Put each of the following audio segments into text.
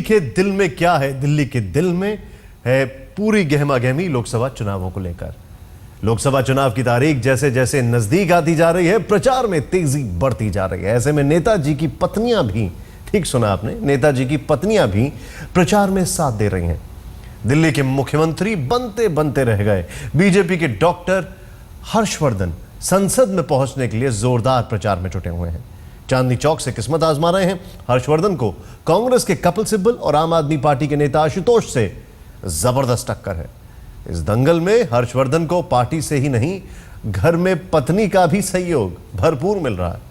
के दिल में क्या है? दिल्ली के दिल में है पूरी गहमागहमी लोकसभा चुनावों को लेकर। लोकसभा चुनाव की तारीख जैसे जैसे नजदीक आती जा रही है, प्रचार में तेजी बढ़ती जा रही है। ऐसे में नेताजी की पत्नियां भी, ठीक सुना आपने, नेताजी की पत्नियां भी प्रचार में साथ दे रही हैं। दिल्ली के मुख्यमंत्री बनते बनते रह गए। बीजेपी के डॉक्टर हर्षवर्धन संसद में पहुंचने के लिए जोरदार प्रचार में जुटे हुए हैं। चांदनी चौक से किस्मत आजमा रहे हैं। हर्षवर्धन को कांग्रेस के कपिल सिब्बल और आम आदमी पार्टी के नेता आशुतोष से जबरदस्त टक्कर है। इस दंगल में हर्षवर्धन को पार्टी से ही नहीं, घर में पत्नी का भी सहयोग भरपूर मिल रहा है।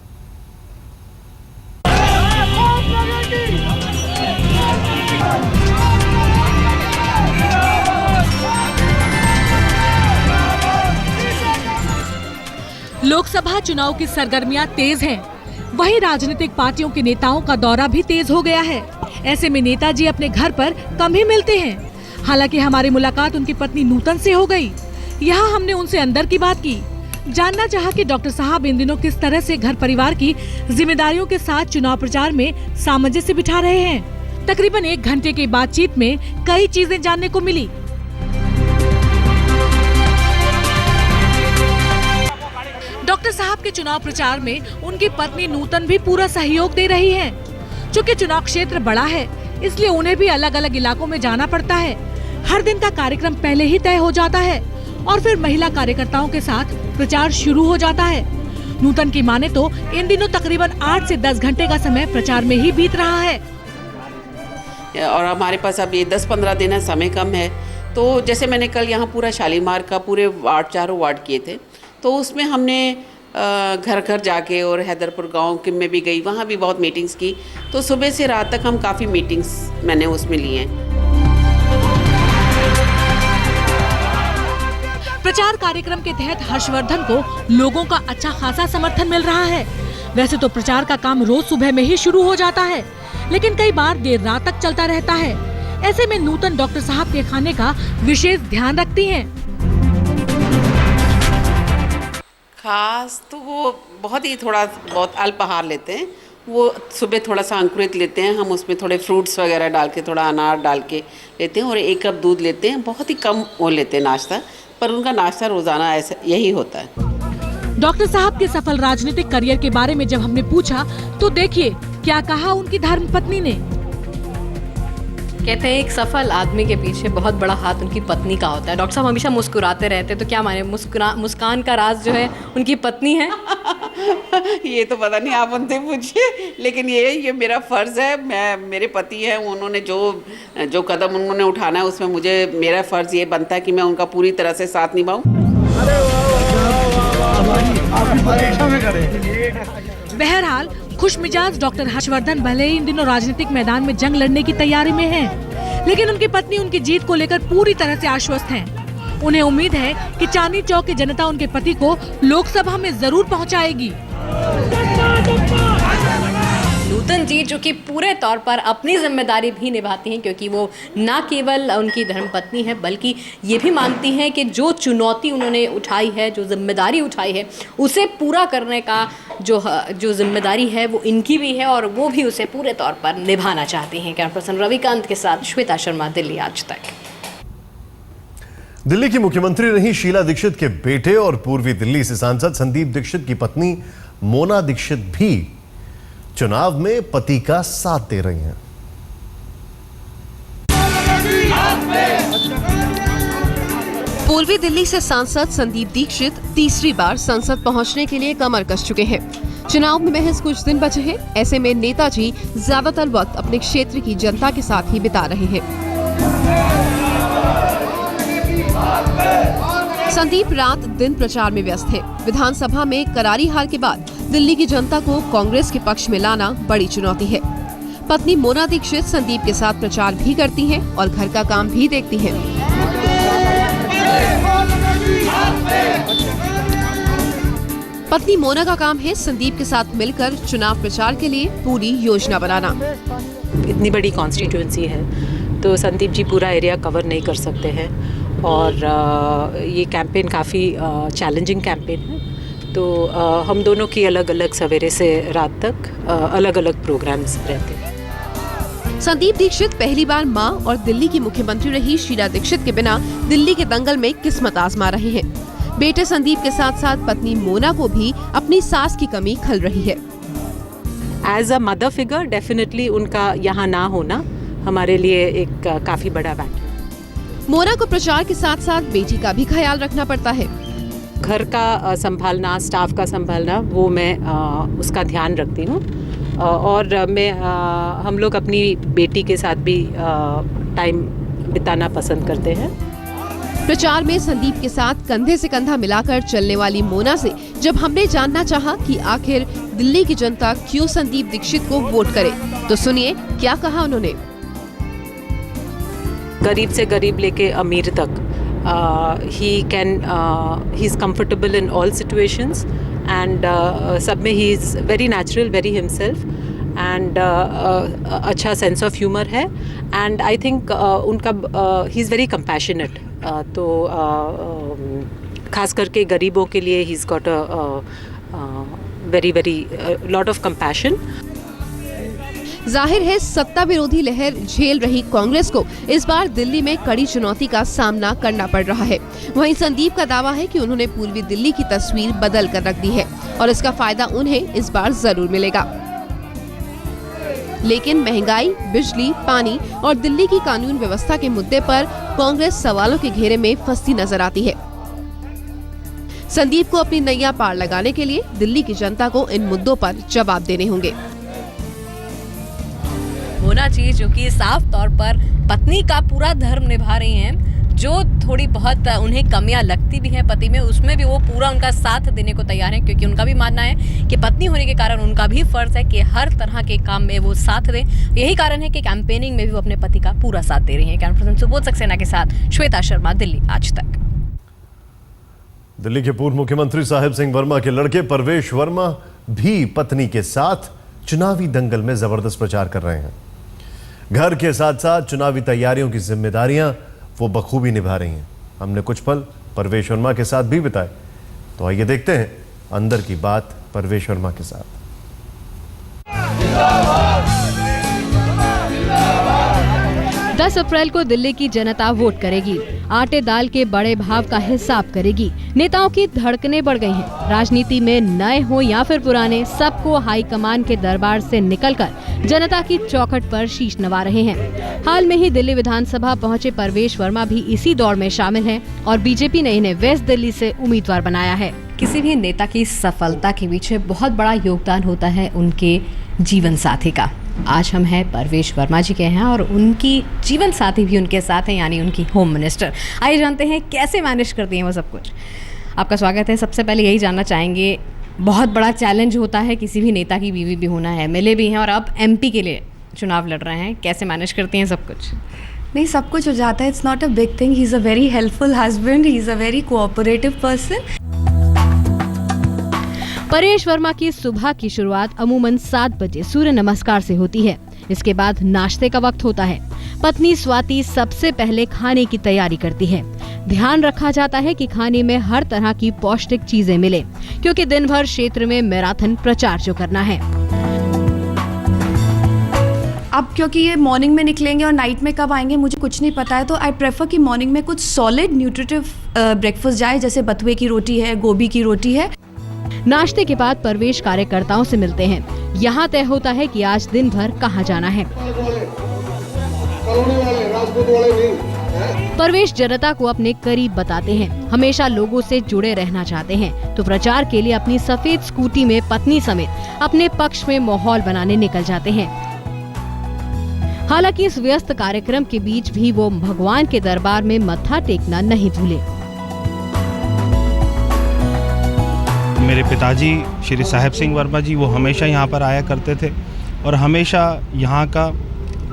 लोकसभा चुनाव की सरगर्मियां तेज हैं, वहीं राजनीतिक पार्टियों के नेताओं का दौरा भी तेज हो गया है। ऐसे में नेताजी अपने घर पर कम ही मिलते हैं। हालांकि हमारी मुलाकात उनकी पत्नी नूतन से हो गई। यहाँ हमने उनसे अंदर की बात की, जानना चाहा कि डॉक्टर साहब इन दिनों किस तरह से घर परिवार की जिम्मेदारियों के साथ चुनाव प्रचार में सामंजस्य बिठा रहे हैं। तकरीबन 1 घंटे की बातचीत में कई चीजें जानने को मिली। डॉक्टर साहब के चुनाव प्रचार में उनकी पत्नी नूतन भी पूरा सहयोग दे रही है। चूँकि चुनाव क्षेत्र बड़ा है, इसलिए उन्हें भी अलग अलग इलाकों में जाना पड़ता है। हर दिन का कार्यक्रम पहले ही तय हो जाता है और फिर महिला कार्यकर्ताओं के साथ प्रचार शुरू हो जाता है। नूतन की माने तो इन दिनों तकरीबन 8 से 10 घंटे का समय प्रचार में ही बीत रहा है। और हमारे पास अब ये 10-15 दिन है, समय कम है। तो जैसे मैंने कल यहाँ पूरा शालीमार का पूरे वार्ड, चारों वार्ड किए थे, तो उसमें हमने घर घर जाके और हैदरपुर गांव में भी गई, वहाँ भी बहुत मीटिंग्स की। तो सुबह से रात तक हम काफ़ी मीटिंग्स मैंने उसमें ली हैं। प्रचार कार्यक्रम के तहत हर्षवर्धन को लोगों का अच्छा खासा समर्थन मिल रहा है। वैसे तो प्रचार का काम रोज सुबह में ही शुरू हो जाता है, लेकिन कई बार देर रात तक चलता रहता है। ऐसे में नूतन डॉक्टर साहब के खाने का विशेष ध्यान रखती हैं। खास तो वो बहुत ही थोड़ा बहुत अल्पाहार लेते हैं। वो सुबह थोड़ा सा अंकुरित लेते हैं, हम उसमें थोड़े फ्रूट्स वगैरह डाल के, थोड़ा अनार डाल के लेते हैं और 1 कप दूध लेते हैं। बहुत ही कम वो लेते हैं नाश्ता, पर उनका नाश्ता रोजाना ऐसा यही होता है। डॉक्टर साहब के सफल राजनीतिक करियर के बारे में जब हमने पूछा तो देखिए क्या कहा उनकी धर्मपत्नी ने। कहते हैं एक सफल आदमी के पीछे बहुत बड़ा हाथ उनकी पत्नी का होता है। डॉक्टर साहब हमेशा मुस्कुराते रहते हैं, तो क्या माने मुस्कान का राज जो है उनकी पत्नी है? ये तो पता नहीं, आप उनसे पूछिए। लेकिन ये मेरा फ़र्ज़ है, मेरे पति हैं, उन्होंने जो कदम उन्होंने उठाना है उसमें मेरा फ़र्ज़ ये बनता है कि मैं उनका पूरी तरह से साथ निभाऊं। बहरहाल खुशमिजाज डॉक्टर हर्षवर्धन भले ही इन दिनों राजनीतिक मैदान में जंग लड़ने की तैयारी में हैं, लेकिन उनकी पत्नी उनकी जीत को लेकर पूरी तरह से आश्वस्त हैं। उन्हें उम्मीद है कि चांदनी चौक की जनता उनके पति को लोकसभा में जरूर पहुंचाएगी। नूतन जी जो कि पूरे तौर पर अपनी जिम्मेदारी भी निभाती हैं, क्योंकि वो न केवल उनकी धर्मपत्नी है बल्कि ये भी मानती हैं कि जो चुनौती उन्होंने उठाई है, जो जिम्मेदारी उठाई है, उसे पूरा करने का जो जिम्मेदारी है वो इनकी भी है और वो भी उसे पूरे तौर पर निभाना चाहती हैं। कैमरा पर्सन रविकांत के साथ श्वेता शर्मा, दिल्ली आज तक। दिल्ली की मुख्यमंत्री रही शीला दीक्षित के बेटे और पूर्वी दिल्ली से सांसद संदीप दीक्षित की पत्नी मोना दीक्षित भी चुनाव में पति का साथ दे रही हैं। पूर्वी दिल्ली से सांसद संदीप दीक्षित तीसरी बार संसद पहुंचने के लिए कमर कस चुके हैं। चुनाव में महज कुछ दिन बचे हैं। ऐसे में नेताजी ज्यादातर वक्त अपने क्षेत्र की जनता के साथ ही बिता रहे हैं। संदीप रात दिन प्रचार में व्यस्त है। विधानसभा में करारी हार के बाद दिल्ली की जनता को कांग्रेस के पक्ष में लाना बड़ी चुनौती है। पत्नी मोना दीक्षित संदीप के साथ प्रचार भी करती हैं और घर का काम भी देखती हैं। पत्नी मोना का काम है संदीप के साथ मिलकर चुनाव प्रचार के लिए पूरी योजना बनाना। इतनी बड़ी कॉन्स्टिट्यूएंसी है तो संदीप जी पूरा एरिया कवर नहीं कर सकते हैं और ये कैंपेन काफ़ी चैलेंजिंग कैंपेन है। तो हम दोनों की अलग अलग सवेरे से रात तक अलग अलग प्रोग्राम्स रहते हैं। संदीप दीक्षित पहली बार मां और दिल्ली की मुख्यमंत्री रही शीला दीक्षित के बिना दिल्ली के दंगल में किस्मत आजमा रहे हैं। बेटे संदीप के साथ साथ पत्नी मोना को भी अपनी सास की कमी खल रही है। As a mother figure definitely उनका यहाँ ना होना हमारे लिए एक काफ़ी बड़ा वैल्यू। मोना को प्रचार के साथ साथ बेटी का भी ख्याल रखना पड़ता है। घर का संभालना, स्टाफ का संभालना, वो मैं उसका ध्यान रखती हूँ। और मैं हम लोग अपनी बेटी के साथ भी टाइम बिताना पसंद करते हैं। प्रचार में संदीप के साथ कंधे से कंधा मिलाकर चलने वाली मोना से जब हमने जानना चाहा कि आखिर दिल्ली की जनता क्यों संदीप दीक्षित को वोट करे, तो सुनिए क्या कहा उन्होंने। गरीब से गरीब लेके अमीर तक he is comfortable in all situations and सब में he is very natural, very himself and अच्छा sense of humor है and I think उनका he is very compassionate तो खास करके गरीबों के लिए he's got a very lot of compassion। जाहिर है सत्ता विरोधी लहर झेल रही कांग्रेस को इस बार दिल्ली में कड़ी चुनौती का सामना करना पड़ रहा है। वहीं संदीप का दावा है कि उन्होंने पूर्वी दिल्ली की तस्वीर बदल कर रख दी है और इसका फायदा उन्हें इस बार जरूर मिलेगा। लेकिन महंगाई, बिजली, पानी और दिल्ली की कानून व्यवस्था के मुद्दे पर कांग्रेस सवालों के घेरे में फंसी नजर आती है। संदीप को अपनी नैया पार लगाने के लिए दिल्ली की जनता को इन मुद्दों पर जवाब देने होंगे। होना चाहिए जो कि साफ तौर पर पत्नी का पूरा धर्म निभा रही हैं। जो थोड़ी बहुत उन्हें कमियां लगती भी हैं पति में, उसमें भी वो पूरा उनका साथ देने को तैयार हैं, क्योंकि उनका भी मानना है कि पत्नी होने के कारण उनका भी फर्ज है कि हर तरह के काम में वो साथ दें। यही कारण है कि कैंपेनिंग में भी वो अपने पति का पूरा साथ दे रही हैं। कैमरा पर्सन सुबोध सक्सेना के साथ श्वेता शर्मा, दिल्ली आज तक। दिल्ली के पूर्व मुख्यमंत्री साहिब सिंह वर्मा के लड़के परवेश वर्मा भी पत्नी के साथ चुनावी दंगल में जबरदस्त प्रचार कर रहे हैं। घर के साथ साथ चुनावी तैयारियों की जिम्मेदारियां वो बखूबी निभा रही हैं। हमने कुछ पल परवेश वर्मा के साथ भी बिताए, तो आइए देखते हैं अंदर की बात परवेश वर्मा के साथ। 10 अप्रैल को दिल्ली की जनता वोट करेगी। आटे दाल के बड़े भाव का हिसाब करेगी। नेताओं की धड़कनें बढ़ गई हैं। राजनीति में नए हो या फिर पुराने, सबको हाईकमान के दरबार से निकलकर जनता की चौखट पर शीश नवा रहे हैं। हाल में ही दिल्ली विधानसभा पहुंचे परवेश वर्मा भी इसी दौड़ में शामिल हैं और बीजेपी ने इन्हें वेस्ट दिल्ली से उम्मीदवार बनाया है। किसी भी नेता की सफलता के पीछे बहुत बड़ा योगदान होता है उनके जीवन साथी का। आज हम हैं परवेश वर्मा जी के हैं और उनकी जीवन साथी भी उनके साथ हैं, यानी उनकी होम मिनिस्टर। आइए जानते हैं कैसे मैनेज करती हैं वो सब कुछ। आपका स्वागत है। सबसे पहले यही जानना चाहेंगे, बहुत बड़ा चैलेंज होता है किसी भी नेता की बीवी भी होना है, एमएलए भी हैं और अब एमपी के लिए चुनाव लड़ रहे हैं, कैसे मैनेज करती हैं सब कुछ? नहीं, सब कुछ हो जाता है। It's not a big thing. He is a very helpful husband, he is a very cooperative person. Paresh Verma की सुबह की शुरुआत अमूमन 7 बजे सूर्य नमस्कार से होती है। इसके बाद नाश्ते का वक्त होता है। पत्नी स्वाति सबसे पहले खाने की तैयारी करती है। ध्यान रखा जाता है कि खाने में हर तरह की पौष्टिक चीजें मिले, क्योंकि दिन भर क्षेत्र में मैराथन प्रचार जो करना है। अब क्योंकि ये मॉर्निंग में निकलेंगे और नाइट में कब आएंगे मुझे कुछ नहीं पता है, तो आई प्रेफर कि मॉर्निंग में कुछ सॉलिड न्यूट्रिटिव ब्रेकफास्ट जाए, जैसे बथुए की रोटी है, गोभी की रोटी है। नाश्ते के बाद परवेश कार्यकर्ताओं से मिलते हैं। यहाँ तय होता है कि आज दिन भर कहाँ जाना है। परवेश जनता को अपने करीब बताते हैं, हमेशा लोगों से जुड़े रहना चाहते हैं, तो प्रचार के लिए अपनी सफेद स्कूटी में पत्नी समेत अपने पक्ष में माहौल बनाने निकल जाते हैं। हालांकि इस व्यस्त कार्यक्रम के बीच भी वो भगवान के दरबार में मत्था टेकना नहीं भूले। मेरे पिताजी श्री साहिब सिंह वर्मा जी वो हमेशा यहाँ पर आया करते थे और हमेशा यहाँ का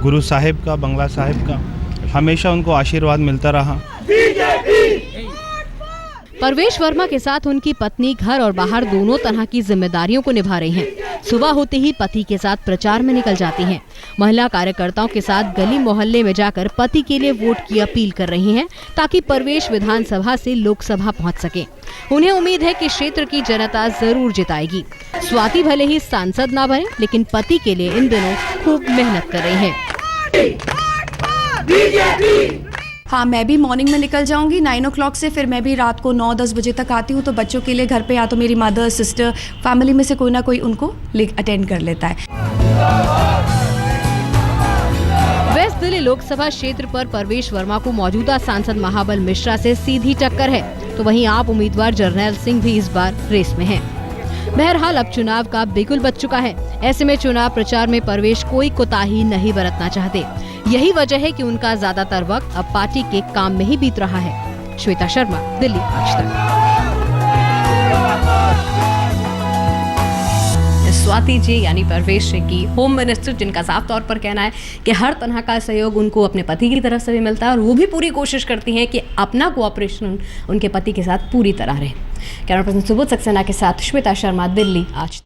गुरु साहिब का, बंगला साहिब का हमेशा उनको आशीर्वाद मिलता रहा। परवेश वर्मा के साथ उनकी पत्नी घर और बाहर दोनों तरह की जिम्मेदारियों को निभा रही हैं। सुबह होते ही पति के साथ प्रचार में निकल जाती हैं। महिला कार्यकर्ताओं के साथ गली मोहल्ले में जाकर पति के लिए वोट की अपील कर रही हैं, ताकि परवेश विधानसभा से लोकसभा पहुंच सके। उन्हें उम्मीद है कि क्षेत्र की जनता जरूर जिताएगी। स्वाति भले ही सांसद ना बने, लेकिन पति के लिए इन दिनों खूब मेहनत कर रही हैं। हाँ, मैं भी मॉर्निंग में निकल जाऊंगी 9 o'clock से, फिर मैं भी रात को 9-10 बजे तक आती हूँ। तो बच्चों के लिए घर पे या तो मेरी मदर, सिस्टर, फैमिली में से कोई ना कोई उनको अटेंड कर लेता है। वेस्ट दिल्ली लोकसभा क्षेत्र पर परवेश वर्मा को मौजूदा सांसद महाबल मिश्रा से सीधी टक्कर है, तो वहीं आप उम्मीदवार जर्नैल सिंह भी इस बार रेस में हैं। बहरहाल अब चुनाव का बिगुल बज चुका है। ऐसे में चुनाव प्रचार में परवेश कोई कोताही नहीं बरतना चाहते। यही वजह है कि उनका ज्यादातर वक्त अब पार्टी के काम में ही बीत रहा है। श्वेता शर्मा, दिल्ली आज तक। स्वाति जी यानी परवेश जी की होम मिनिस्टर, जिनका साफ तौर पर कहना है कि हर तरह का सहयोग उनको अपने पति की तरफ से भी मिलता है और वो भी पूरी कोशिश करती हैं कि अपना कोऑपरेशन उनके पति के साथ पूरी तरह रहे। कैमरा पर्सन सुबोध सक्सेना के साथ श्वेता शर्मा, दिल्ली आज।